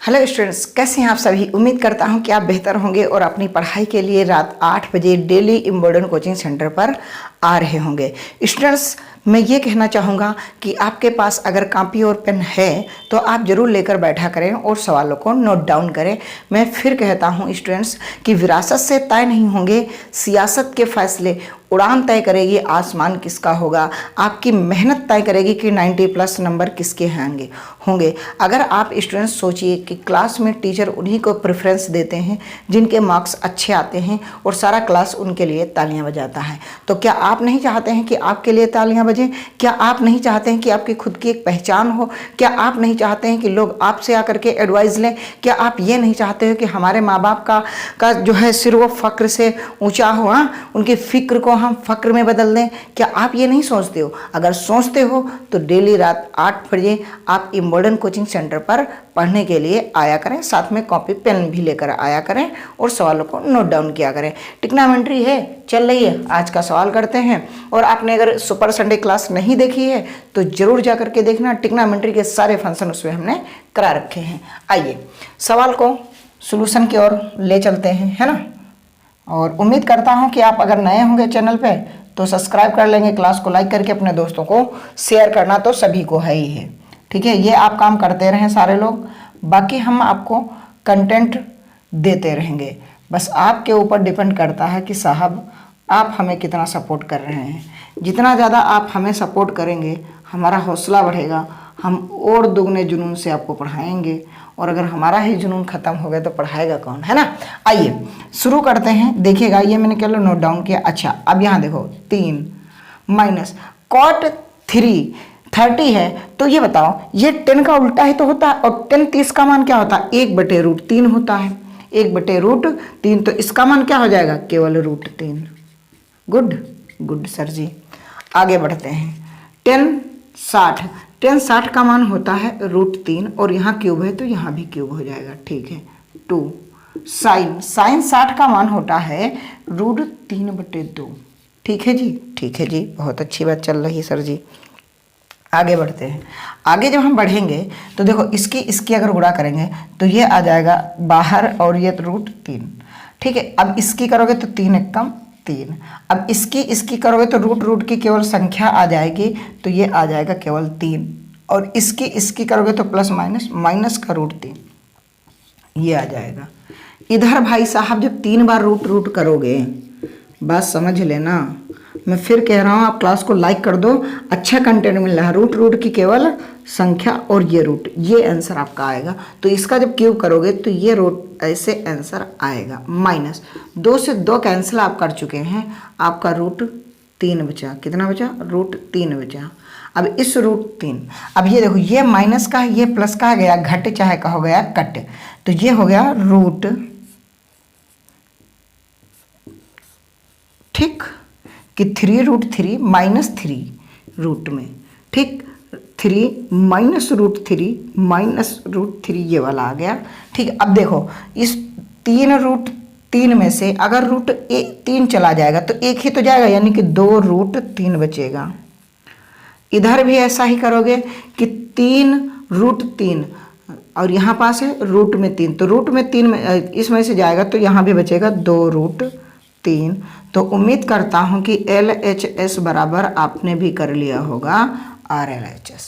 Hello students, कैसे हैं आप सभी। उम्मीद करता हूं कि आप बेहतर होंगे और अपनी पढ़ाई के लिए रात 8 बजे डेली इम्बोर्डन कोचिंग सेंटर पर आ रहे होंगे। स्टूडेंट्स, मैं ये कहना चाहूँगा कि आपके पास अगर कॉपी और पेन है तो आप ज़रूर लेकर बैठा करें और सवालों को नोट डाउन करें। मैं फिर कहता हूँ स्टूडेंट्स कि विरासत से तय नहीं होंगे सियासत के फैसले, उड़ान तय करेगी आसमान किसका होगा। आपकी मेहनत तय करेगी कि 90+ नंबर किसके होंगे। अगर आप स्टूडेंट्स सोचिए कि क्लास में टीचर उन्हीं को प्रेफरेंस देते हैं जिनके मार्क्स अच्छे आते हैं और सारा क्लास उनके लिए तालियां बजाता है, तो क्या आप नहीं चाहते हैं कि आपके लिए तालियां बजें? क्या आप नहीं चाहते हैं कि आपकी खुद की एक पहचान हो? क्या आप नहीं चाहते हैं कि लोग आपसे आकर के एडवाइस लें? क्या आप ये नहीं चाहते हो कि हमारे माँ बाप का जो है सिर वो फ़क्र से ऊंचा हो, उनकी फ़िक्र को हम फ़क्र में बदल दें? क्या आप ये नहीं सोचते हो? अगर सोचते हो तो डेली रात 8 बजे आप इम्बोर्डन कोचिंग सेंटर पर पढ़ने के लिए आया करें। साथ में कॉपी पेन भी लेकर आया करें और सवालों को नोट डाउन किया करें। ट्रिग्नोमेट्री है, चल रही है, आज का सवाल करते हैं। और आपने अगर सुपर संडे क्लास नहीं देखी है तो जरूर जा करके देखना। ट्रिग्नोमेट्री के सारे फंक्शन उसमें हमने करा रखे हैं। आइए सवाल को सोल्यूशन की ओर ले चलते हैं, है ना। और उम्मीद करता हूं कि आप अगर नए होंगे चैनल पे तो सब्सक्राइब कर लेंगे, क्लास को लाइक करके अपने दोस्तों को शेयर करना तो सभी को है ही है, ठीक है। ये आप काम करते रहें सारे लोग, बाकी हम आपको कंटेंट देते रहेंगे। बस आपके ऊपर डिपेंड करता है कि साहब आप हमें कितना सपोर्ट कर रहे हैं। जितना ज़्यादा आप हमें सपोर्ट करेंगे हमारा हौसला बढ़ेगा, हम और दुगने जुनून से आपको पढ़ाएंगे। और अगर हमारा ही जुनून खत्म हो गया तो पढ़ाएगा कौन, है ना। आइए शुरू करते हैं। देखिएगा, ये मैंने क्या नोट डाउन किया। अच्छा, अब यहाँ देखो 3 माइनस cot 3 30 है, तो ये बताओ ये 10 का उल्टा ही तो होता है। और 10 30 का मान क्या होता है? 1/√3 होता है। 1/√3, तो इसका मान क्या हो जाएगा? केवल √3। गुड सर जी। आगे बढ़ते हैं। 10 60 का मान होता है √3 और यहाँ क्यूब है तो यहाँ भी क्यूब हो जाएगा, ठीक है। 2 साइन 60 का मान होता है √3/2, ठीक है जी, बहुत अच्छी बात चल रही है सर जी। आगे बढ़ते हैं। आगे जब हम बढ़ेंगे तो देखो इसकी अगर गुणा करेंगे तो ये आ जाएगा बाहर और ये √3, ठीक है। अब इसकी करोगे तो 3 एकम 3। अब इसकी करोगे तो रूट की केवल संख्या आ जाएगी, तो ये आ जाएगा केवल 3। और इसकी करोगे तो प्लस माइनस का √3 ये आ जाएगा। इधर भाई साहब जब 3 बार रूट करोगे, बात समझ लेना। मैं फिर कह रहा हूँ, आप क्लास को लाइक कर दो, अच्छा कंटेंट मिल रहा है। रूट की केवल संख्या और ये रूट, ये आंसर आपका आएगा। तो इसका जब क्यूब करोगे तो ये रूट ऐसे आंसर आएगा। माइनस 2 से 2 कैंसिल आप कर चुके हैं, आपका √3 बचा। कितना बचा? √3 बचा। अब इस √3, अब ये देखो ये माइनस का है, ये प्लस का गया घट, चाहे का हो गया कट, तो ये हो गया रूट, ठीक, कि 3√3 -3 रूट में, ठीक, 3 -√3 ये वाला आ गया, ठीक। अब देखो इस 3√3 में से अगर √3 चला जाएगा तो एक ही तो जाएगा, यानी कि 2√3 बचेगा। इधर भी ऐसा ही करोगे कि 3√3 और यहाँ पास है √3, तो √3 में इसमें से जाएगा तो यहाँ भी बचेगा 2√3। तो उम्मीद करता हूँ कि LHS बराबर आपने भी कर लिया होगा RLHS।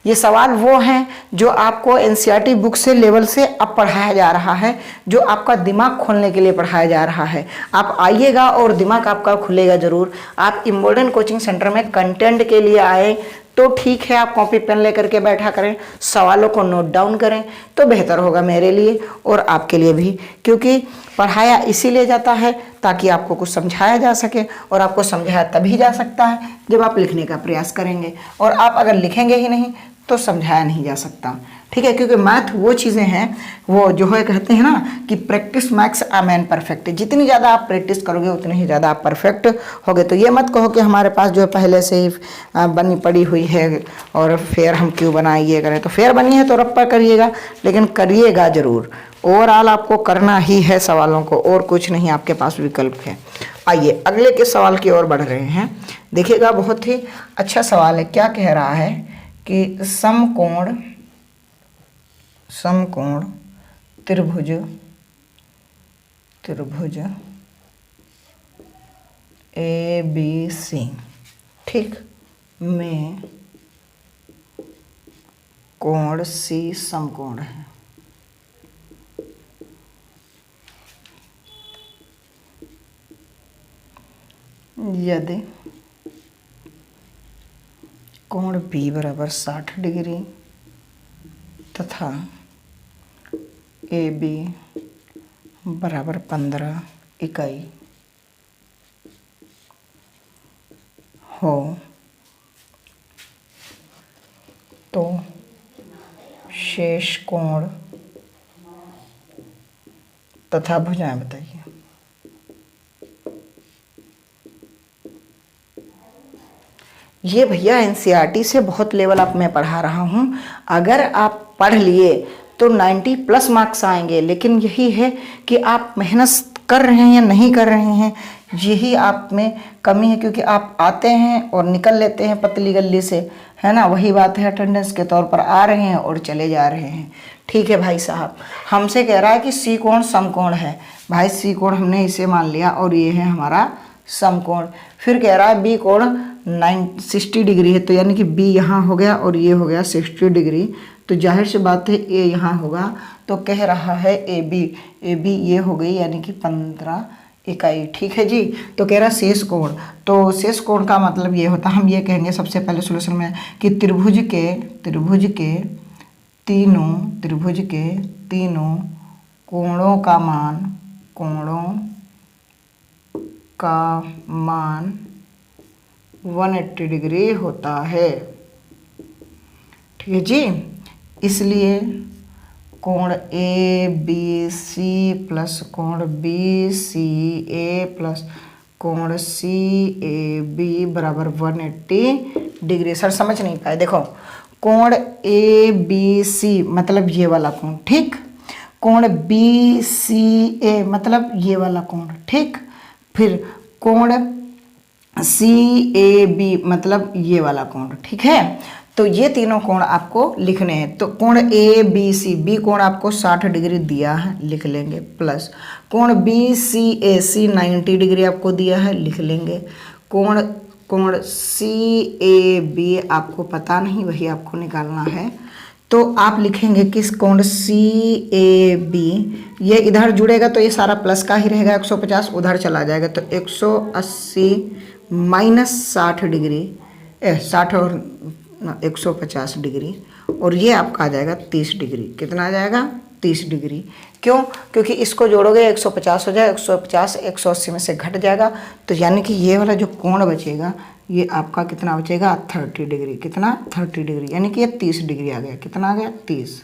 ये सवाल वो हैं जो आपको NCERT बुक से लेवल से अब पढ़ाया जा रहा है, जो आपका दिमाग खोलने के लिए पढ़ाया जा रहा है। आप आइएगा और दिमाग आपका खुलेगा ज़रूर। आप इम्बोर्डन कोचिंग सेंटर में कंटेंट के लिए आए तो ठीक है, आप कॉपी पेन लेकर के बैठा करें, सवालों को नोट डाउन करें तो बेहतर होगा मेरे लिए और आपके लिए भी। क्योंकि पढ़ाया इसीलिए जाता है ताकि आपको कुछ समझाया जा सके, और आपको समझाया तभी जा सकता है जब आप लिखने का प्रयास करेंगे। और आप अगर लिखेंगे ही नहीं तो समझाया नहीं जा सकता, ठीक है। क्योंकि मैथ वो चीज़ें हैं, वो जो है कहते हैं ना कि practice max a man perfect. जितनी ज़्यादा आप प्रैक्टिस करोगे उतनी ही ज़्यादा आप परफेक्ट होगे। तो ये मत कहो कि हमारे पास जो है पहले से ही बनी पड़ी हुई है और फिर हम क्यों बनाए ये करें। तो फिर बनी है तो रप्पा करिएगा, लेकिन करिएगा ज़रूर। ओवरऑल आपको करना ही है सवालों को, और कुछ नहीं आपके पास विकल्प है। आइए अगले के सवाल की ओर बढ़ रहे हैं। देखिएगा, बहुत ही अच्छा सवाल है। क्या कह रहा है कि समकोण समकोण त्रिभुज ABC, ठीक, में कोण C समकोण है। यदि कोण B बराबर 60 डिग्री तथा AB बराबर 15 इकाई हो तो शेष कोण तथा भुजाएं बताइए। ये भैया एनसीईआरटी से बहुत लेवल आप मैं पढ़ा रहा हूँ। अगर आप पढ़ लिए तो 90 प्लस मार्क्स आएंगे, लेकिन यही है कि आप मेहनत कर रहे हैं या नहीं कर रहे हैं, यही आप में कमी है। क्योंकि आप आते हैं और निकल लेते हैं पतली गली से, है ना, वही बात है। अटेंडेंस के तौर पर आ रहे हैं और चले जा रहे हैं। ठीक है भाई साहब, हमसे कह रहा है कि सी कोण समकोण है। भाई सी कोण हमने इसे मान लिया और ये है हमारा समकोण। फिर कह रहा है बी कोण 60 डिग्री है, तो यानी कि बी यहाँ हो गया और ये हो गया 60 डिग्री। तो जाहिर सी बात है ए यहाँ होगा। तो कह रहा है ए बी ये हो गई यानी कि 15 इकाई। ठीक है जी। तो कह रहा शेष कोण, तो शेष कोण का मतलब ये होता है, हम ये कहेंगे सबसे पहले सोल्यूशन में कि त्रिभुज के तीनों कोणों का मान 180 डिग्री होता है। ठीक है जी। इसलिए कोण ए बी सी प्लस कोण बी सी ए प्लस कोण सी ए बी बराबर 180 डिग्री। सर समझ नहीं पाए। देखो, कोण ए बी सी मतलब ये वाला कोण, ठीक। कोण बी सी ए मतलब ये वाला कोण, ठीक। फिर कोण सी ए बी मतलब ये वाला कोण, ठीक है। तो ये तीनों कोण आपको लिखने हैं। तो कोण ए बी सी, बी कोण आपको 60 डिग्री दिया है, लिख लेंगे, प्लस कोण बी सी ए सी 90 डिग्री आपको दिया है, लिख लेंगे। कोण सी ए बी आपको पता नहीं, वही आपको निकालना है। तो आप लिखेंगे किस कोण सी ए बी, ये इधर जुड़ेगा तो ये सारा प्लस का ही रहेगा, 150 उधर चला जाएगा तो 180 माइनस 60 डिग्री, 60 और 150 डिग्री, और ये आपका आ जाएगा 30 डिग्री। कितना आ जाएगा? 30 डिग्री। क्यों? क्योंकि इसको जोड़ोगे 150 हो जाएगा, 150 180 में से घट जाएगा, तो यानी कि ये वाला जो कोण बचेगा ये आपका कितना बचेगा? 30 डिग्री। कितना? 30 डिग्री, यानी कि ये 30 डिग्री आ गया। कितना आ गया? 30।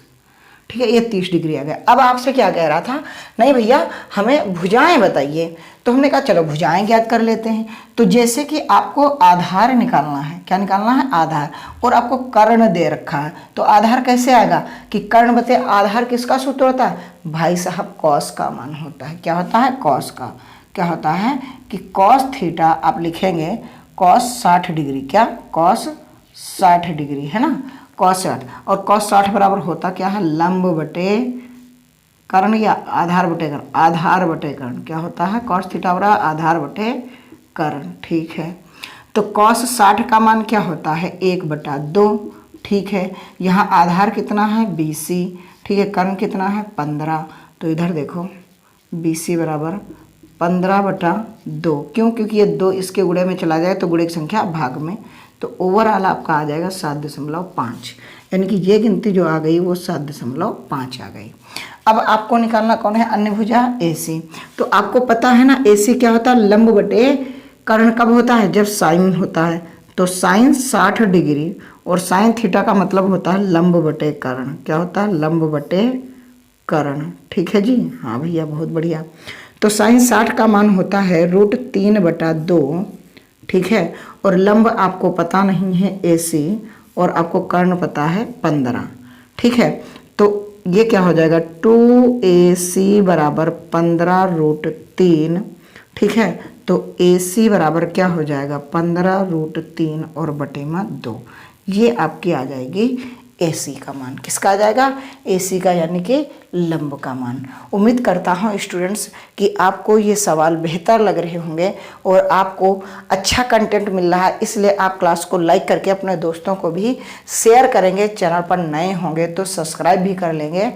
ठीक है, ये 30 डिग्री आ गया। अब आपसे क्या कह रहा था? नहीं भैया हमें भुजाएं बताइए। तो हमने कहा चलो भुजाएं ज्ञात कर लेते हैं। तो जैसे कि आपको आधार निकालना है, क्या निकालना है? आधार, और आपको कर्ण दे रखा है, तो आधार कैसे आएगा कि कर्ण बते आधार किसका सूत्र होता है? भाई साहब कॉस का मान होता है। क्या होता है? कॉस का। क्या होता है कि कॉस थीटा आप लिखेंगे कॉस 60 डिग्री। क्या? कॉस 60 डिग्री, है ना, कॉस 60। और कॉस 60 बराबर होता क्या है? लंब बटे कर्ण या आधार बटे कर्ण? आधार बटे कर्ण। क्या होता है? कॉस थीटा बराबर आधार बटे कर्ण। ठीक है, तो कॉस 60 का मान क्या होता है? 1/2। ठीक है, यहाँ आधार कितना है? BC। ठीक है, कर्ण कितना है? 15। तो इधर देखो BC बराबर 15/2। क्यों? क्योंकि ये 2 इसके गुणे में चला जाए तो गुणे की संख्या भाग में, तो ओवरऑल आपका आ जाएगा 7.5, यानी कि ये गिनती जो आ गई वो 7.5 आ गई। अब आपको निकालना कौन है? अन्य भुजा AC। तो आपको पता है ना AC क्या होता है? लंब बटे कर्ण। कब होता है? जब साइन होता है। तो साइन 60 डिग्री और साइन थीटा का मतलब होता है लंब बटे कर्ण। क्या होता है? लंब बटे कर्ण। ठीक है जी। हाँ भैया बहुत बढ़िया। तो साइन 60 का मान होता है √3/2। ठीक है, और लंब आपको पता नहीं है AC, और आपको कर्ण पता है 15। ठीक है, तो ये क्या हो जाएगा? 2AC बराबर 15√3। ठीक है, तो AC बराबर क्या हो जाएगा? 15√3 और बटे में 2। ये आपकी आ जाएगी AC का मान। किसका आ जाएगा? AC का, यानी कि लंब का मान। उम्मीद करता हूँ स्टूडेंट्स कि आपको ये सवाल बेहतर लग रहे होंगे और आपको अच्छा कंटेंट मिल रहा है, इसलिए आप क्लास को लाइक करके अपने दोस्तों को भी शेयर करेंगे। चैनल पर नए होंगे तो सब्सक्राइब भी कर लेंगे।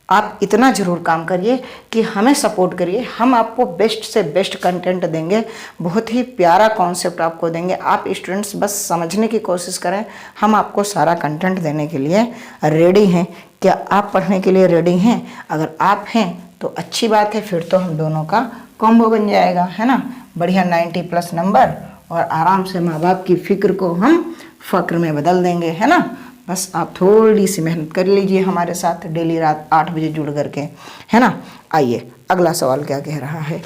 आप इतना ज़रूर काम करिए कि हमें सपोर्ट करिए, हम आपको बेस्ट से बेस्ट कंटेंट देंगे, बहुत ही प्यारा कॉन्सेप्ट आपको देंगे। आप स्टूडेंट्स बस समझने की कोशिश करें, हम आपको सारा कंटेंट देने के लिए रेडी हैं। क्या आप पढ़ने के लिए रेडी हैं? अगर आप हैं तो अच्छी बात है, फिर तो हम दोनों का कॉम्बो बन जाएगा, है ना। बढ़िया 90+ नंबर और आराम से माँ बाप की फिक्र को हम फ़क्र में बदल देंगे, है ना। बस आप थोड़ी सी मेहनत कर लीजिए हमारे साथ, डेली रात 8 बजे जुड़ करके, है ना। आइए अगला सवाल क्या कह रहा है।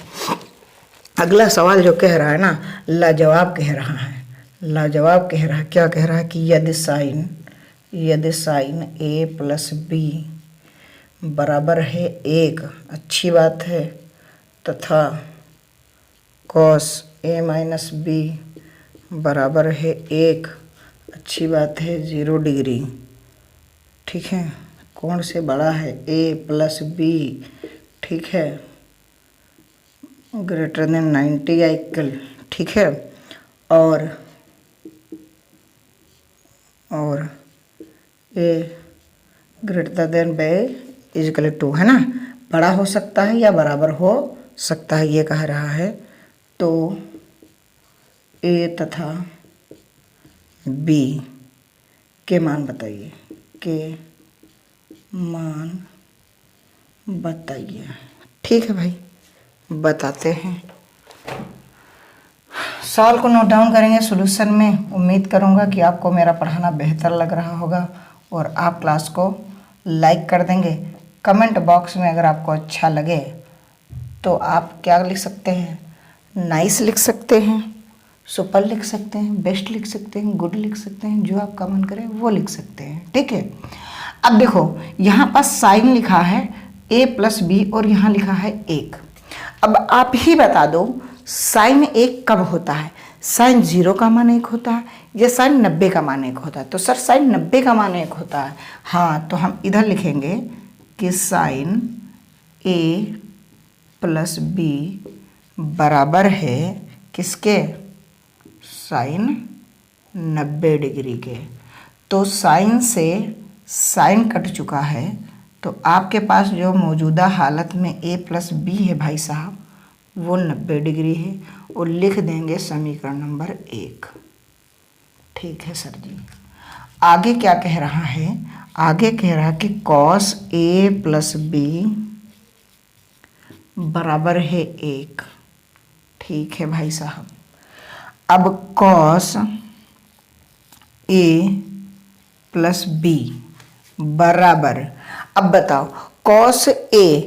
अगला सवाल जो कह रहा है ना, लाजवाब कह रहा है। लाजवाब कह रहा है, क्या कह रहा है कि यदि साइन A + B बराबर है 1, अच्छी बात है, तथा cos A - B बराबर है 1, अच्छी बात है, 0 डिग्री, ठीक है। कौन से बड़ा है? A + B, ठीक है, ग्रेटर देन 90 या इक्वल, ठीक है। और A ग्रेटर देन B = 2, है ना। बड़ा हो सकता है या बराबर हो सकता है, ये कह रहा है। तो A तथा B के मान बताइए, ठीक है भाई, बताते हैं। सवाल को नोट डाउन करेंगे सॉल्यूशन में। उम्मीद करूंगा कि आपको मेरा पढ़ाना बेहतर लग रहा होगा और आप क्लास को लाइक कर देंगे। कमेंट बॉक्स में अगर आपको अच्छा लगे तो आप क्या लिख सकते हैं? नाइस लिख सकते हैं, सुपर लिख सकते हैं, बेस्ट लिख सकते हैं, गुड लिख सकते हैं, जो आपका मन करे वो लिख सकते हैं, ठीक है। अब देखो यहाँ पर साइन लिखा है A + B और यहाँ लिखा है 1। अब आप ही बता दो साइन 1 कब होता है? साइन 0 का मान 1 होता है या साइन 90 का मान 1 होता है? तो सर साइन 90 का मान 1 होता है। हाँ, तो हम इधर लिखेंगे कि साइन A + B बराबर है किसके? साइन 90 डिग्री के। तो साइन से साइन कट चुका है, तो आपके पास जो मौजूदा हालत में A + B है भाई साहब, वो 90 डिग्री है और लिख देंगे समीकरण नंबर 1। ठीक है सर जी। आगे क्या कह रहा है? आगे कह रहा है कि cos A + B बराबर है 1। ठीक है भाई साहब। अब cos A + B बराबर, अब बताओ cos A,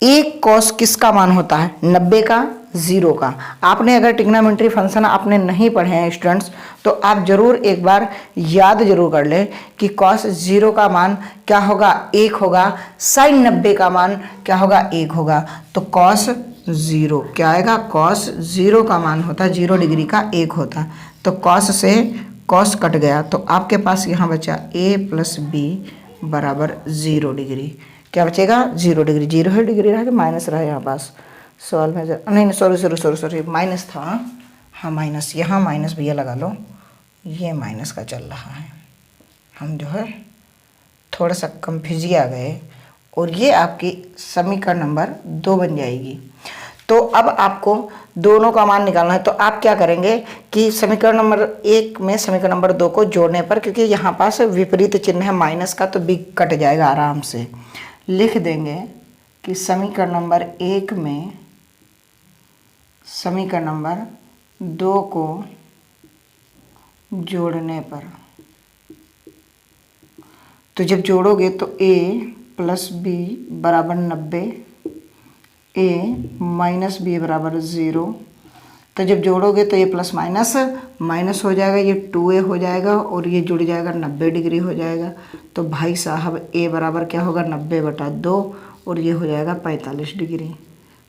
एक cos किसका मान होता है? 90 का, 0 का। आपने अगर ट्रिग्नोमेट्री फंक्शन आपने नहीं पढ़े हैं स्टूडेंट्स, तो आप जरूर एक बार याद जरूर कर लें कि cos 0 का मान क्या होगा? 1 होगा। sin 90 का मान क्या होगा? 1 होगा। तो cos 0 क्या आएगा? cos 0 का मान होता है 0 डिग्री का 1 होता। तो cos से cos कट गया, तो आपके पास यहाँ बचा A + B बराबर 0 डिग्री। क्या बचेगा? 0 डिग्री। 0 डिग्री रहा कि माइनस रहा यहाँ पास सवाल में? नहीं, सॉरी, माइनस था। हाँ माइनस, यहाँ माइनस भैया लगा लो, ये माइनस का चल रहा है। हम जो है थोड़ा सा कंफ्यूजिया गए और ये आपकी समीकरण नंबर 2 बन जाएगी। तो अब आपको दोनों का मान निकालना है। तो आप क्या करेंगे कि समीकरण नंबर 1 में समीकरण नंबर 2 को जोड़ने पर, क्योंकि यहाँ पास विपरीत चिन्ह है माइनस का, तो b कट जाएगा आराम से। लिख देंगे कि समीकरण नंबर 1 में समीकरण नंबर 2 को जोड़ने पर, तो जब जोड़ोगे तो A + B बराबर 90, A - B बराबर 0। तो जब जोड़ोगे तो ये प्लस माइनस हो जाएगा, ये 2A हो जाएगा और ये जुड़ जाएगा 90 डिग्री हो जाएगा। तो भाई साहब A बराबर क्या होगा? 90/2 और ये हो जाएगा 45 डिग्री।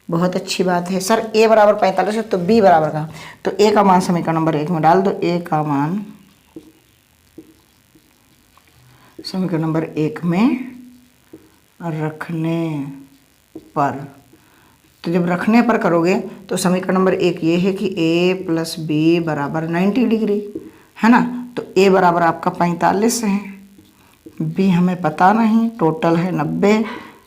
बहुत अच्छी बात है सर। A बराबर 45 है तो B बराबर का, तो A का मान समीकरण नंबर 1 में डाल दो। A का मान समीकरण नंबर 1 में रखने पर। तो जब रखने पर करोगे तो समीकरण नंबर 1 ये है कि a प्लस बी बराबर 90 डिग्री है ना। तो a बराबर आपका 45 है, b हमें पता नहीं, टोटल है 90।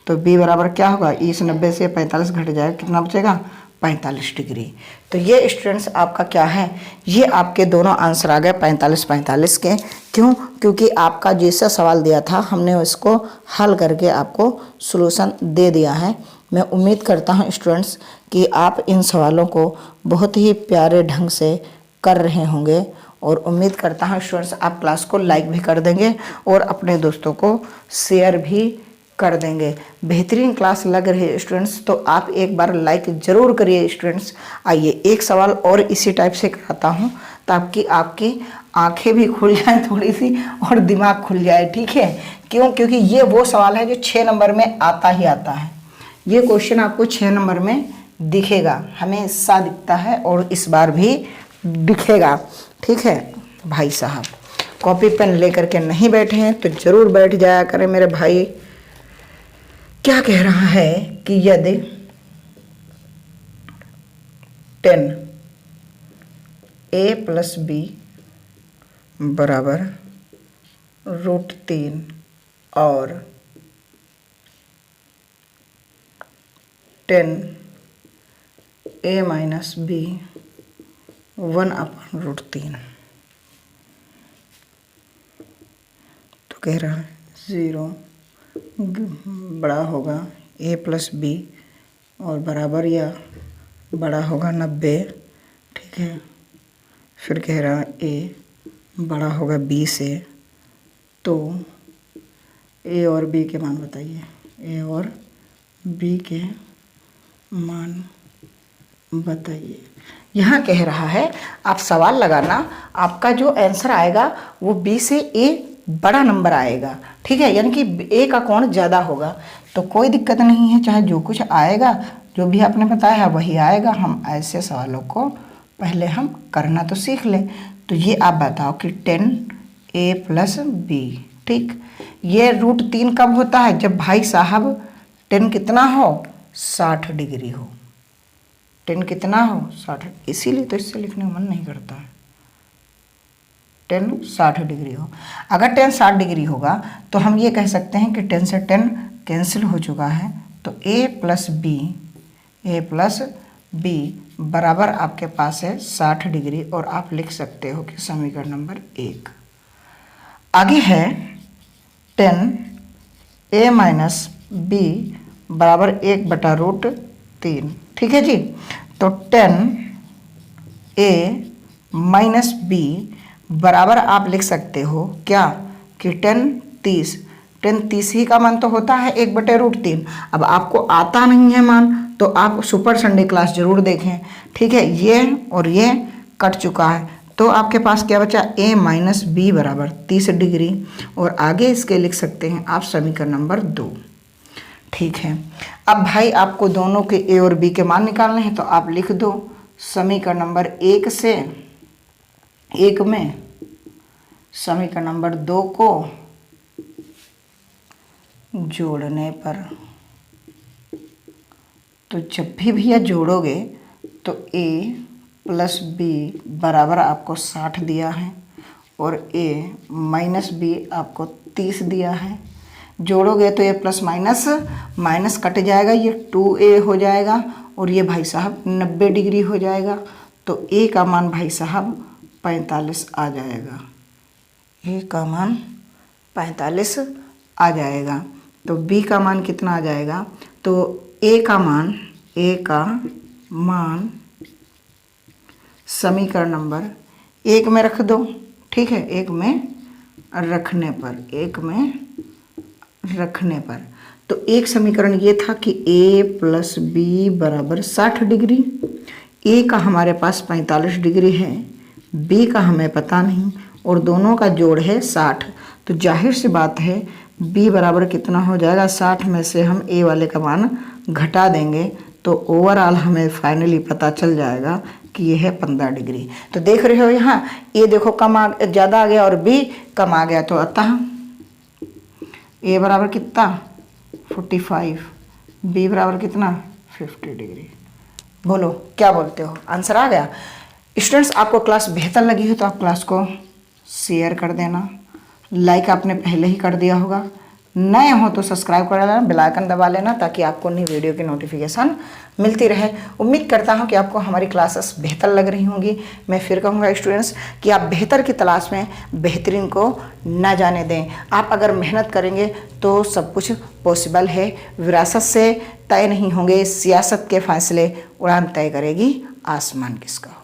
तो b बराबर क्या होगा, इस 90 से 45 घट जाएगा, कितना बचेगा 45 डिग्री। तो ये स्टूडेंट्स आपका क्या है, ये आपके दोनों आंसर आ गए 45-45 के। क्यों? क्योंकि आपका जैसा सवाल दिया था हमने उसको हल करके आपको सॉल्यूशन दे दिया है। मैं उम्मीद करता हूँ स्टूडेंट्स कि आप इन सवालों को बहुत ही प्यारे ढंग से कर रहे होंगे, और उम्मीद करता हूँ स्टूडेंट्स आप क्लास को लाइक भी कर देंगे और अपने दोस्तों को शेयर भी कर देंगे। बेहतरीन क्लास लग रही है स्टूडेंट्स, तो आप एक बार लाइक ज़रूर करिए स्टूडेंट्स। आइए एक सवाल और इसी टाइप से कराता हूँ ताकि आपकी आंखें भी खुल जाएं थोड़ी सी और दिमाग खुल जाए, ठीक है। क्यों? क्योंकि ये वो सवाल है जो 6 नंबर में आता ही आता है। ये क्वेश्चन आपको 6 नंबर में दिखेगा, हमेशा दिखता है और इस बार भी दिखेगा, ठीक है। भाई साहब कॉपी पेन लेकर के नहीं बैठे हैं तो ज़रूर बैठ जाया करें मेरे भाई। क्या कह रहा है कि यदि 10a प्लस बी बराबर √3 और 10a माइनस बी 1/√3, तो कह रहा है 0 बड़ा होगा a प्लस बी और बराबर या बड़ा होगा 90, ठीक है। फिर कह रहा है a बड़ा होगा b से, तो a और b के मान बताइए, a और b के मान बताइए। यहाँ कह रहा है आप सवाल लगाना, आपका जो आंसर आएगा वो b से a बड़ा नंबर आएगा, ठीक है, यानी कि a का कोण ज़्यादा होगा। तो कोई दिक्कत नहीं है, चाहे जो कुछ आएगा, जो भी आपने बताया है वही आएगा। हम ऐसे सवालों को पहले हम करना तो सीख लें। तो ये आप बताओ कि 10a प्लस बी, ठीक। ये √3 कब होता है, जब भाई साहब 10 कितना हो 60 डिग्री हो। 10 कितना हो 60, इसीलिए तो इससे लिखने का मन नहीं करता है। 10 60 डिग्री हो। अगर 10 60 डिग्री होगा तो हम ये कह सकते हैं कि 10 से 10 कैंसिल हो चुका है, तो a प्लस बी बराबर आपके पास है 60 डिग्री, और आप लिख सकते हो कि समीकरण नंबर 1। आगे है 10a माइनस बी बराबर 1/√3, ठीक है जी। तो 10a माइनस बी बराबर आप लिख सकते हो क्या कि 10 30 ही का मान तो होता है 1/√3। अब आपको आता नहीं है मान तो आप सुपर संडे क्लास जरूर देखें, ठीक है। ये और ये कट चुका है, तो आपके पास क्या बचा, a माइनस बी बराबर 30 डिग्री, और आगे इसके लिख सकते हैं आप समीकरण नंबर 2, ठीक है। अब भाई आपको दोनों के a और b के मान निकालने हैं, तो आप लिख दो समीकरण नंबर 1 से 1 में समीकरण नंबर 2 को जोड़ने पर। तो जब भी भैया जोड़ोगे तो a प्लस बी बराबर आपको 60 दिया है और a माइनस बी आपको 30 दिया है। जोड़ोगे तो ये प्लस माइनस कट जाएगा, ये 2a हो जाएगा, और ये भाई साहब 90 डिग्री हो जाएगा। तो a का मान भाई साहब 45 आ जाएगा, a का मान 45 आ जाएगा। तो b का मान कितना आ जाएगा, तो a का मान समीकरण नंबर 1 में रख दो, ठीक है। 1 में रखने पर तो एक समीकरण ये था कि a प्लस बी बराबर 60 डिग्री। a का हमारे पास 45 डिग्री है, b का हमें पता नहीं, और दोनों का जोड़ है 60। तो जाहिर सी बात है b बराबर कितना हो जाएगा, 60 में से हम a वाले का मान घटा देंगे तो ओवरऑल हमें फाइनली पता चल जाएगा कि यह है 15 डिग्री। तो देख रहे हो यहाँ a देखो ज़्यादा आ गया और b कम आ गया, तो अतः ए बराबर कितना 45, बी बराबर कितना 50 डिग्री। बोलो क्या बोलते हो, आंसर आ गया। स्टूडेंट्स आपको क्लास बेहतर लगी हो तो आप क्लास को शेयर कर देना, लाइक आपने पहले ही कर दिया होगा, नए हो तो सब्सक्राइब कर लेना, बेल आइकन दबा लेना ताकि आपको नई वीडियो की नोटिफिकेशन मिलती रहे। उम्मीद करता हूं कि आपको हमारी क्लासेस बेहतर लग रही होंगी। मैं फिर कहूँगा स्टूडेंट्स कि आप बेहतर की तलाश में बेहतरीन को ना जाने दें। आप अगर मेहनत करेंगे तो सब कुछ पॉसिबल है। विरासत से तय नहीं होंगे सियासत के फैसले, उड़ान तय करेगी आसमान किसका हो।